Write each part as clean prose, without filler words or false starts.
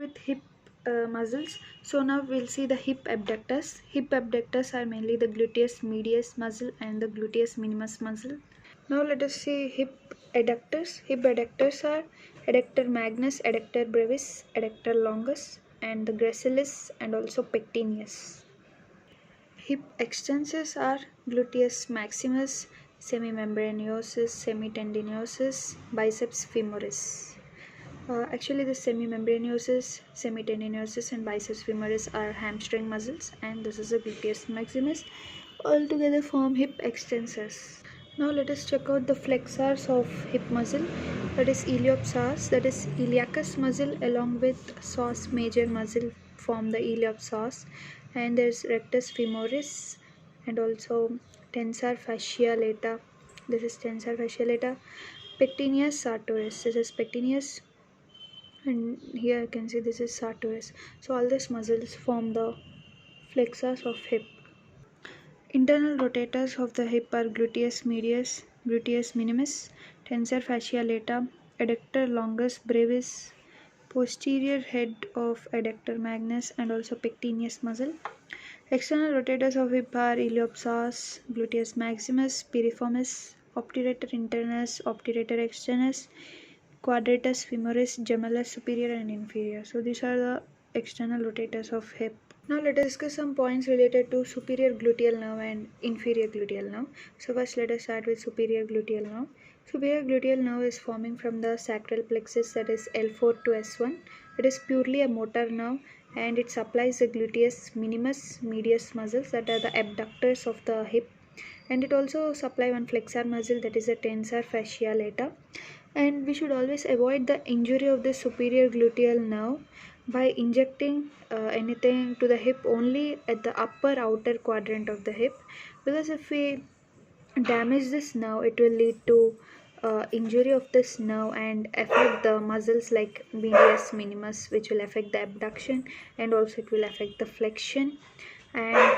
with hip muscles. So now we'll see the hip abductors. Hip abductors are mainly the gluteus medius muscle and the gluteus minimus muscle. Now let us see hip adductors. Hip adductors are adductor magnus, adductor brevis, adductor longus, and the gracilis and also pectineus. Hip extensors are gluteus maximus, semimembranosus, semitendinosus, biceps femoris. Actually, the semimembranosus, semitendinosus, and biceps femoris are hamstring muscles, and this is the gluteus maximus. All together form hip extensors. Now let us check out the flexors of hip muscle. That is iliopsoas, that is iliacus muscle, along with psoas major muscle form the iliopsoas, and there's rectus femoris, and also tensor fascia lata. This is tensor fascia lata. Pectineus sartorius. This is pectineus, and here you can see this is sartorius. So all these muscles form the flexors of hip. Internal rotators of the hip are gluteus medius, gluteus minimus, tensor fascia lata, adductor longus brevis, posterior head of adductor magnus, and also pectineus muscle. External rotators of hip are iliopsoas, gluteus maximus, piriformis, obturator internus, obturator externus, quadratus femoris, gemellus superior and inferior. So these are the external rotators of hip. Now let us discuss some points related to superior gluteal nerve and inferior gluteal nerve. So first let us start with superior gluteal nerve. Superior gluteal nerve is forming from the sacral plexus, that is L4 to S1. It is purely a motor nerve and it supplies the gluteus minimus medius muscles, that are the abductors of the hip, and it also supply one flexor muscle, that is the tensor fascia lata. And we should always avoid the injury of the superior gluteal nerve by injecting anything to the hip only at the upper outer quadrant of the hip, because if we damage this nerve it will lead to injury of this nerve and affect the muscles like medius minimus, which will affect the abduction, and also it will affect the flexion. And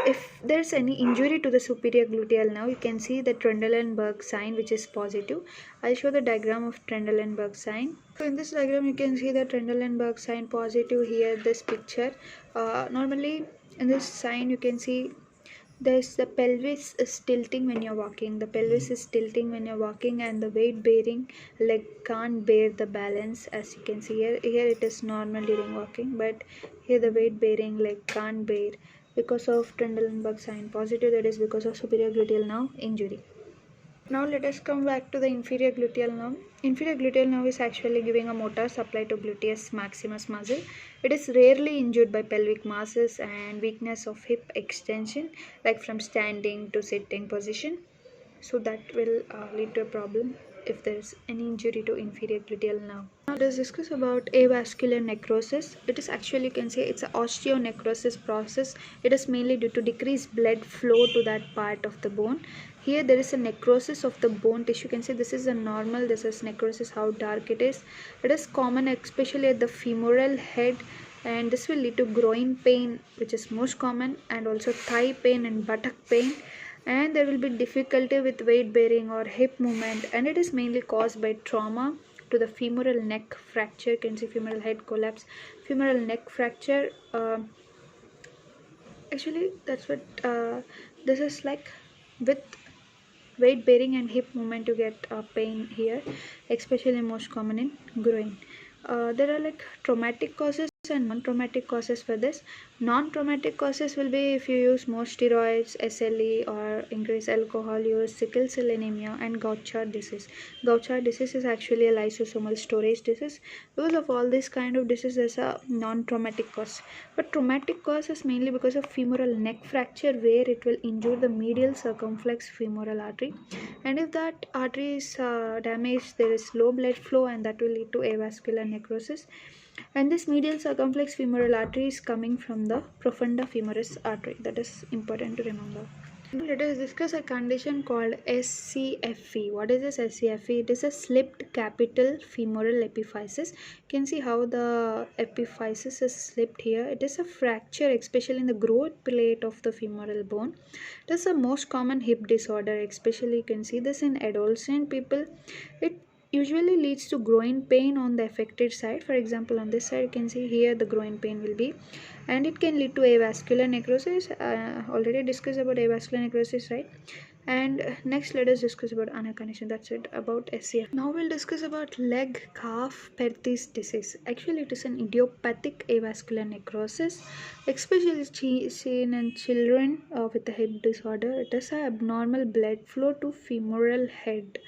if there's any injury to the superior gluteal nerve, you can see the Trendelenburg sign, which is positive. I'll show the diagram of Trendelenburg sign. So in this diagram you can see the Trendelenburg sign positive here, this picture. Normally in this sign you can see there's the pelvis is tilting when you're walking. The pelvis is tilting when you're walking, and the weight bearing leg can't bear the balance. As you can see here, it is normal during walking, but here the weight bearing leg can't bear because of Trendelenburg sign positive. That is because of superior gluteal nerve injury. Now let us come back to the inferior gluteal nerve. Inferior gluteal nerve is actually giving a motor supply to gluteus maximus muscle. It is rarely injured by pelvic masses and weakness of hip extension, like from standing to sitting position. So that will lead to a problem if there is any injury to inferior gluteal nerve. Now let us discuss about avascular necrosis. It is actually, you can say, it's an osteonecrosis process. It is mainly due to decreased blood flow to that part of the bone. Here there is a necrosis of the bone tissue. You can see this is a normal, this is necrosis, how dark it is. It is common especially at the femoral head, and this will lead to groin pain, which is most common, and also thigh pain and buttock pain, and there will be difficulty with weight bearing or hip movement, and it is mainly caused by trauma to the femoral neck fracture. You can see femoral head collapse, femoral neck fracture. Actually that's what this is like. With weight bearing and hip movement you get pain here, especially most common in groin. There are like traumatic causes and non-traumatic causes for this. Non-traumatic causes will be if you use more steroids, SLE, or increase alcohol use, sickle cell anemia, and Gauchard disease. Gauchard disease is actually a lysosomal storage disease. Because of all this kind of diseases, a non-traumatic cause. But traumatic cause is mainly because of femoral neck fracture, where it will injure the medial circumflex femoral artery, and if that artery is damaged, there is low blood flow, and that will lead to avascular necrosis. And this medial circumflex femoral artery is coming from the profunda femoris artery. That is important to remember. Let us discuss a condition called SCFE. What is this SCFE? It is a slipped capital femoral epiphysis. You can see how the epiphysis is slipped here. It is a fracture, especially in the growth plate of the femoral bone. It is the most common hip disorder, especially you can see this in adolescent people. It usually leads to groin pain on the affected side. For example, on this side you can see here the groin pain will be, and it can lead to avascular necrosis. Already discussed about avascular necrosis, right? And next let us discuss about another condition. That's it about SCF. Now we'll discuss about leg calf perthes disease. Actually it is an idiopathic avascular necrosis, especially seen in children with a hip disorder. It is an abnormal blood flow to femoral head.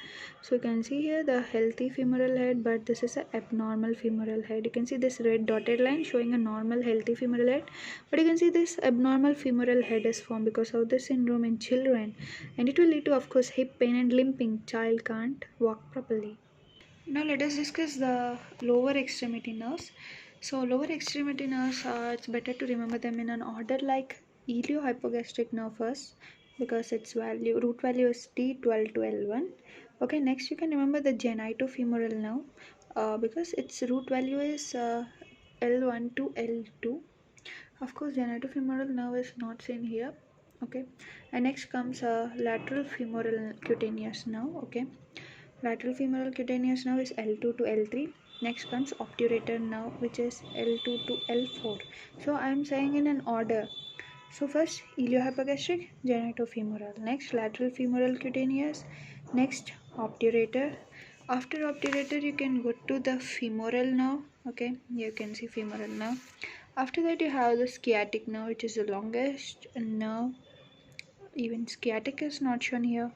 So you can see here the healthy femoral head, but this is an abnormal femoral head. You can see this red dotted line showing a normal healthy femoral head, but you can see this abnormal femoral head is formed because of this syndrome in children, and it will lead to, of course, hip pain and limping. Child can't walk properly. Now let us discuss the lower extremity nerves. So lower extremity nerves, it's better to remember them in an order like iliohypogastric nerve first, because its root value is T12 to L1. Okay, next you can remember the genitofemoral nerve, because its root value is L1 to L2. Of course, genitofemoral nerve is not seen here. Okay, and next comes lateral femoral cutaneous nerve. Okay, lateral femoral cutaneous nerve is L2 to L3. Next comes obturator nerve, which is L2 to L4. So I am saying in an order. So first iliohypogastric, genitofemoral, next lateral femoral cutaneous, next obturator. After obturator you can go to the femoral nerve. Okay, you can see femoral nerve. After that you have the sciatic nerve, which is the longest nerve. Even sciatic is not shown here.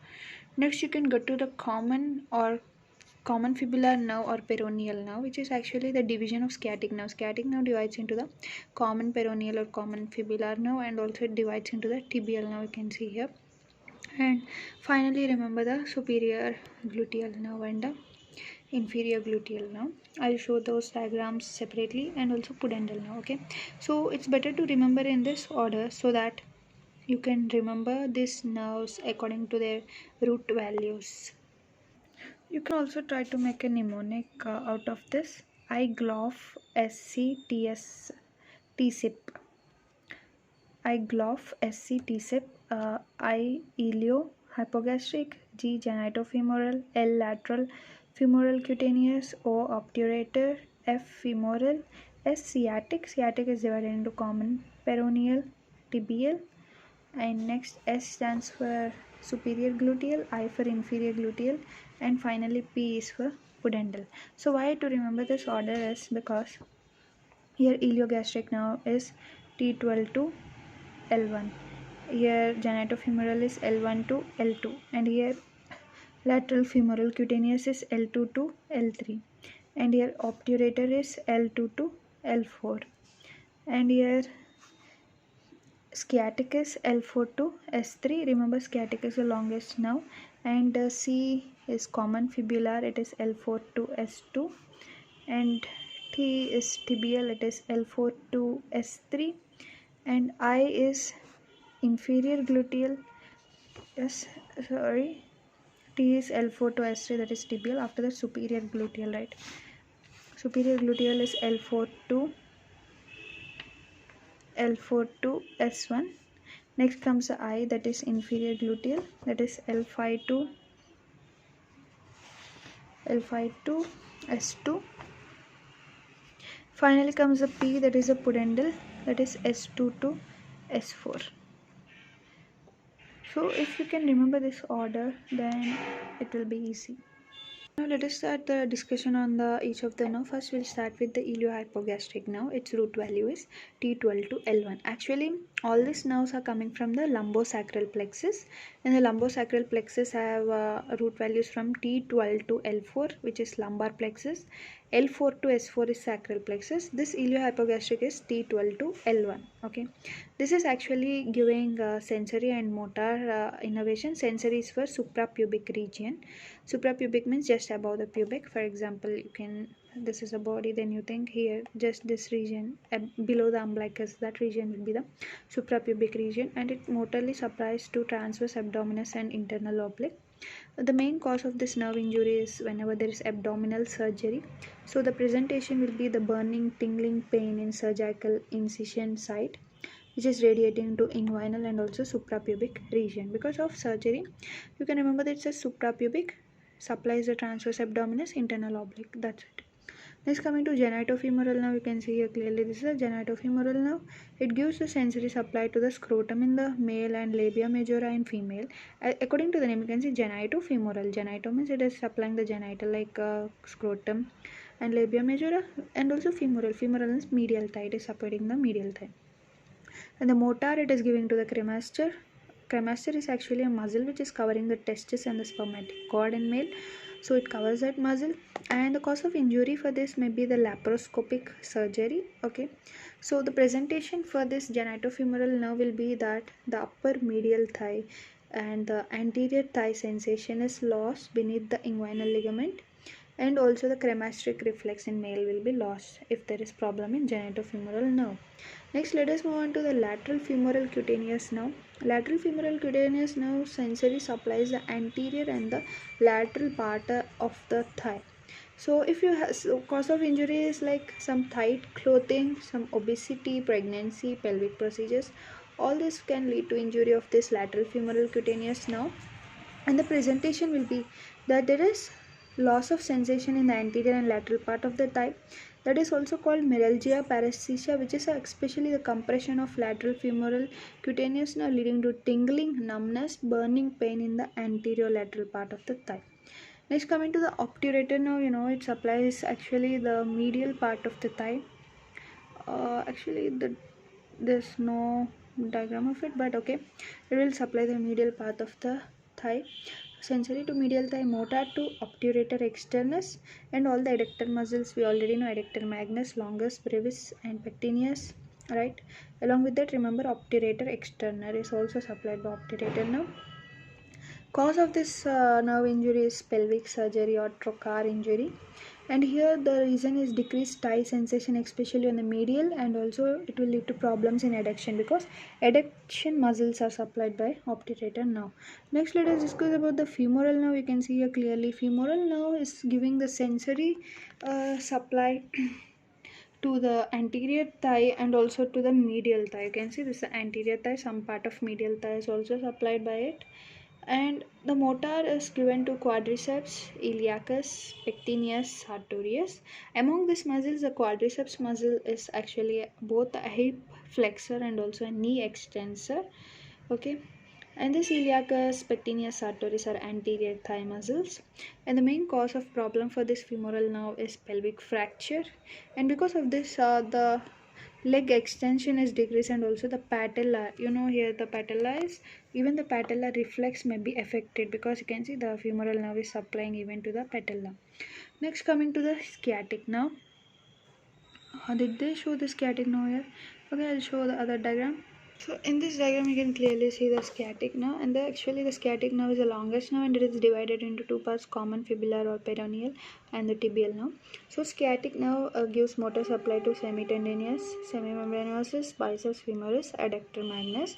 Next you can go to the common fibular nerve or peroneal nerve, which is actually the division of sciatic nerve. Sciatic nerve divides into the common peroneal or common fibular nerve, and also it divides into the tibial nerve, you can see here. And finally remember the superior gluteal nerve and the inferior gluteal nerve. I'll show those diagrams separately, and also pudendal nerve. Okay, so it's better to remember in this order so that you can remember these nerves according to their root values. You can also try to make a mnemonic out of this. I glof SCTS TSIP. I glof SC TSIP. I ilio hypogastric. G genitofemoral. L lateral femoral cutaneous. O obturator. F femoral. S sciatic. Sciatic is divided into common peroneal, tibial, and next S stands for superior gluteal, I for inferior gluteal, and finally P is for pudendal. So why to remember this order is because here iliogastric nerve is T12 to L1, here genitofemoral is L1 to L2, and here lateral femoral cutaneous is L2 to L3, and here obturator is L2 to L4, and here sciatic is L4 to S3. Remember, sciatic is the longest now, and C is common fibular, it is L4 to S2, and T is tibial, it is L4 to S3, and I is inferior gluteal. Yes, sorry. T is L4 to S3, that is tibial. After that, superior gluteal, right? Superior gluteal is L4 to S1. Next comes the I, that is inferior gluteal, that is L5 to S2. Finally comes the P, that is a pudendal, that is S2 to S4. So if you can remember this order, then it will be easy. Now let us start the discussion on each of the nerve. First we'll start with the iliohypogastric nerve. Its root value is T12 to L1. Actually all these nerves are coming from the lumbosacral plexus, and the lumbosacral plexus have root values from T12 to L4, which is lumbar plexus. L4 to S4 is sacral plexus. This iliohypogastric is T12 to L1. Okay, this is actually giving sensory and motor innervation. Sensory is for suprapubic region. Suprapubic means just above the pubic. For example, you can, this is a body, then you think here just this region below the umbilicus, that region will be the suprapubic region, and it motorly supplies to transverse abdominis and internal oblique. The main cause of this nerve injury is whenever there is abdominal surgery. So the presentation will be the burning, tingling pain in surgical incision site, which is radiating to inguinal and also suprapubic region. Because of surgery, you can remember that it's a suprapubic supplies the transverse abdominis internal oblique. That's it. Next, coming to genitofemoral nerve, you can see here clearly this is a genitofemoral nerve. It gives the sensory supply to the scrotum in the male and labia majora in female. According to the name, you can see genitofemoral. Genito means it is supplying the genital like scrotum and labia majora, and also femoral. Femoral means medial thigh. It is supporting the medial thigh. And the motor it is giving to the cremaster. Cremaster is actually a muscle which is covering the testis and the spermatic cord in male. So it covers that muscle, and the cause of injury for this may be the laparoscopic surgery. Okay, so the presentation for this genitofemoral nerve will be that the upper medial thigh and the anterior thigh sensation is lost beneath the inguinal ligament, and also the cremasteric reflex in male will be lost if there is problem in genitofemoral nerve. Next, let us move on to the lateral femoral cutaneous nerve. Lateral femoral cutaneous nerve sensory supplies the anterior and the lateral part of the thigh. So if you have cause of injury is like some tight clothing, some obesity, pregnancy, pelvic procedures, all this can lead to injury of this lateral femoral cutaneous nerve. And the presentation will be that there is loss of sensation in the anterior and lateral part of the thigh. That is also called myalgia, paresthesia, which is especially the compression of lateral femoral cutaneous nerve leading to tingling, numbness, burning pain in the anterior lateral part of the thigh. Next, coming to the obturator nerve, it supplies actually the medial part of the thigh. There's no diagram of it, but okay, it will supply the medial part of the thigh. Sensory to medial thigh, motor to obturator externus, and all the adductor muscles we already know: adductor magnus, longus, brevis, and pectineus. Right. Along with that, remember obturator externus is also supplied by obturator nerve. Cause of this nerve injury is pelvic surgery or trocar injury, and here the reason is decreased thigh sensation, especially on the medial, and also it will lead to problems in adduction because adduction muscles are supplied by obturator nerve. Next, let us discuss about the femoral nerve. You can see here clearly femoral nerve is giving the sensory supply to the anterior thigh and also to the medial thigh. You can see this is the anterior thigh, some part of medial thigh is also supplied by it, and the motor is given to quadriceps, iliacus, pectineus, sartorius. Among these muscles, the quadriceps muscle is actually both a hip flexor and also a knee extensor. Okay, and this iliacus, pectineus, sartorius are anterior thigh muscles, and the main cause of problem for this femoral nerve is pelvic fracture, and because of this the leg extension is decreased, and also the patella, here the patella is, even the patella reflex may be affected because you can see the femoral nerve is supplying even to the patella. Next, coming to the sciatic nerve. Did they show the sciatic nerve here? Okay, I'll show the other diagram. So in this diagram you can clearly see the sciatic nerve, and actually the sciatic nerve is the longest nerve, and it is divided into two parts: common fibular or peroneal and the tibial nerve. So sciatic nerve gives motor supply to semitendinous, semimembranosus, biceps femoris, adductor magnus.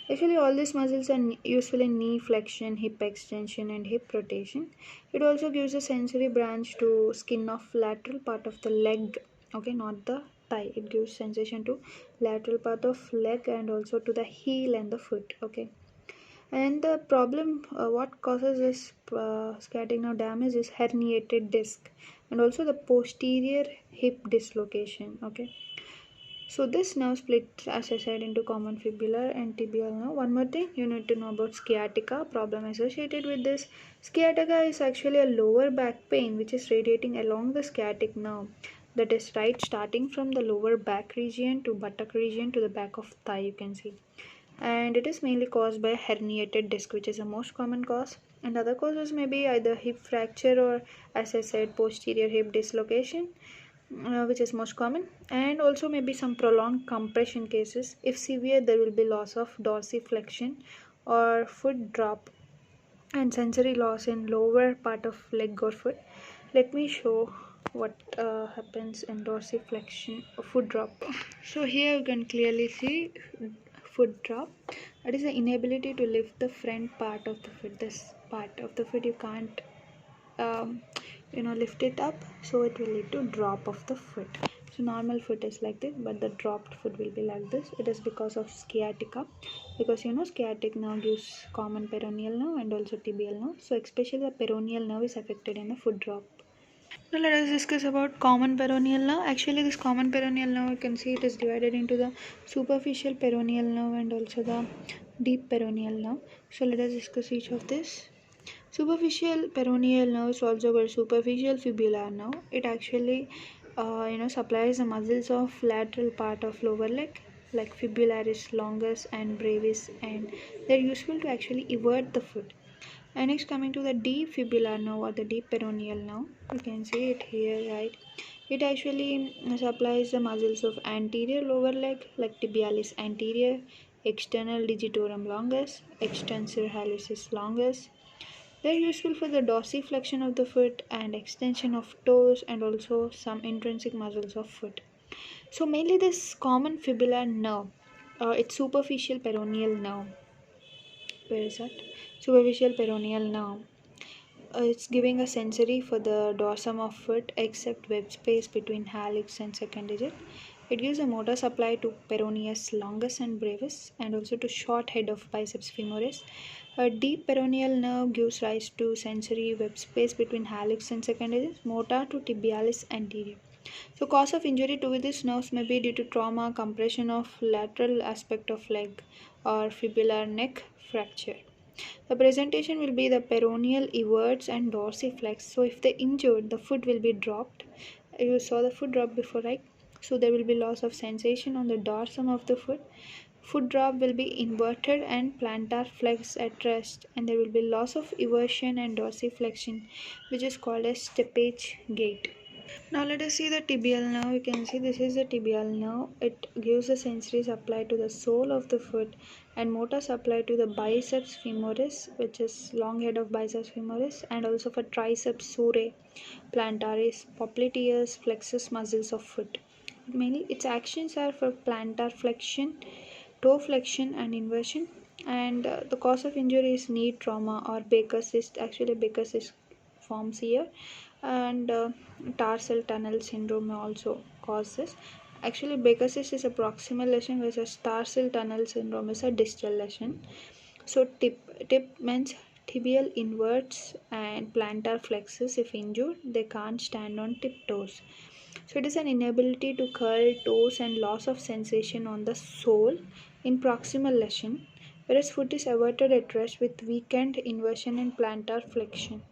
Actually all these muscles are useful in knee flexion, hip extension, and hip rotation. It also gives a sensory branch to skin of lateral part of the leg. Okay, not the thigh. It gives sensation to lateral part of leg and also to the heel and the foot. Okay, and the problem what causes this sciatic nerve damage is herniated disc and also the posterior hip dislocation. Okay, so this nerve splits, as I said, into common fibular and tibial nerve. One more thing you need to know about sciatica, problem associated with this. Sciatica is actually a lower back pain which is radiating along the sciatic nerve. That is right, starting from the lower back region to buttock region to the back of thigh, you can see. And it is mainly caused by herniated disc, which is the most common cause. And other causes may be either hip fracture or, as I said, posterior hip dislocation, which is most common, and also maybe some prolonged compression cases. If severe, there will be loss of dorsiflexion or foot drop and sensory loss in lower part of leg or foot. Let me show what happens in dorsiflexion, foot drop. So here you can clearly see foot drop. That is the inability to lift the front part of the foot. This part of the foot you can't lift it up, so it will lead to drop of the foot. So normal foot is like this, but the dropped foot will be like this. It is because of sciatica, because sciatic nerve gives common peroneal nerve and also tibial nerve. So especially the peroneal nerve is affected in the foot drop. Now let us discuss about common peroneal nerve. Actually, this common peroneal nerve, you can see it is divided into the superficial peroneal nerve and also the deep peroneal nerve. So let us discuss each of this. Superficial peroneal nerve is also called superficial fibular nerve. It actually supplies the muscles of lateral part of lower leg like fibularis longus and brevis, and they're useful to actually evert the foot. And next, coming to the deep fibular nerve or the deep peroneal nerve, you can see it here, right? It actually supplies the muscles of anterior lower leg like tibialis anterior, external digitorum longus, extensor hallucis longus. They're useful for the dorsiflexion of the foot and extension of toes and also some intrinsic muscles of foot. So mainly this common fibular nerve, it's superficial peroneal nerve. Where is that? Superficial peroneal nerve. It's giving a sensory for the dorsum of foot except web space between hallux and second digit. It gives a motor supply to peroneus longus and brevis and also to short head of biceps femoris. A deep peroneal nerve gives rise to sensory web space between hallux and second digit, motor to tibialis anterior. So cause of injury to these nerves may be due to trauma, compression of lateral aspect of leg or fibular neck fracture. The presentation will be the peroneal everts and dorsiflex. So if they injured, the foot will be dropped. You saw the foot drop before, right? So there will be loss of sensation on the dorsum of the foot. Foot drop will be inverted and plantar flex at rest, and there will be loss of eversion and dorsiflexion, which is called as steppage gait. Now let us see the tibial nerve. You can see this is the tibial nerve. It gives a sensory supply to the sole of the foot and motor supply to the biceps femoris, which is long head of biceps femoris, and also for triceps surae, plantaris, popliteus, flexus muscles of foot. Mainly its actions are for plantar flexion, toe flexion and inversion, and the cause of injury is knee trauma or Baker cyst. Actually Baker cyst forms here, and tarsal tunnel syndrome may also cause this. Actually Baker cyst is a proximal lesion versus tarsal tunnel syndrome is a distal lesion. So tip means tibial inverts and plantar flexus. If injured, they can't stand on tiptoes. So it is an inability to curl toes and loss of sensation on the sole in proximal lesion, whereas foot is everted at rest with weakened inversion and plantar flexion.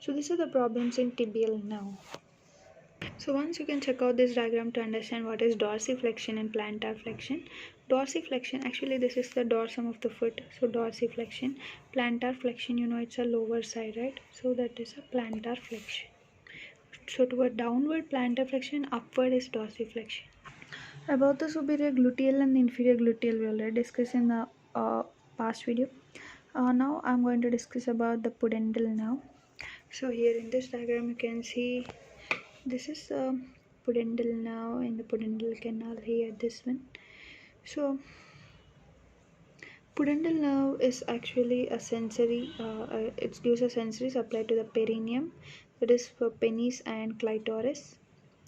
So these are the problems in tibial nerve. So once you can check out this diagram to understand what is dorsiflexion and plantar flexion. Dorsiflexion, actually this is the dorsum of the foot. So dorsiflexion, plantar flexion, it's a lower side, right? So that is a plantar flexion. So toward downward plantar flexion, upward is dorsiflexion. About the superior gluteal and inferior gluteal, we already discussed in the past video. Now I'm going to discuss about the pudendal now. So here in this diagram you can see this is pudendal now in the pudendal canal here, this one. So pudendal nerve is actually a sensory, it gives a sensory supply to the perineum, that is for penis and clitoris.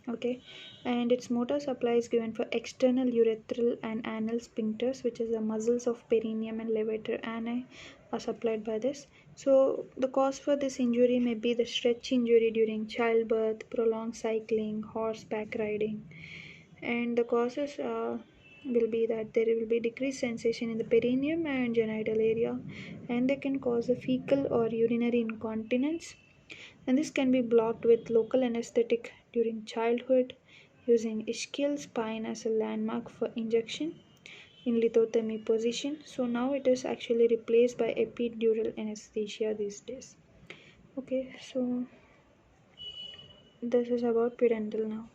Okay, and its motor supply is given for external urethral and anal sphincters, which is the muscles of perineum and levator ani are supplied by this. So the cause for this injury may be the stretch injury during childbirth, prolonged cycling, horseback riding, and the causes will be that there will be decreased sensation in the perineum and genital area, and they can cause a fecal or urinary incontinence, and this can be blocked with local anesthetic during childhood using ischial spine as a landmark for injection in lithotomy position. So now it is actually replaced by epidural anesthesia these days. Okay, so this is about pudendal now.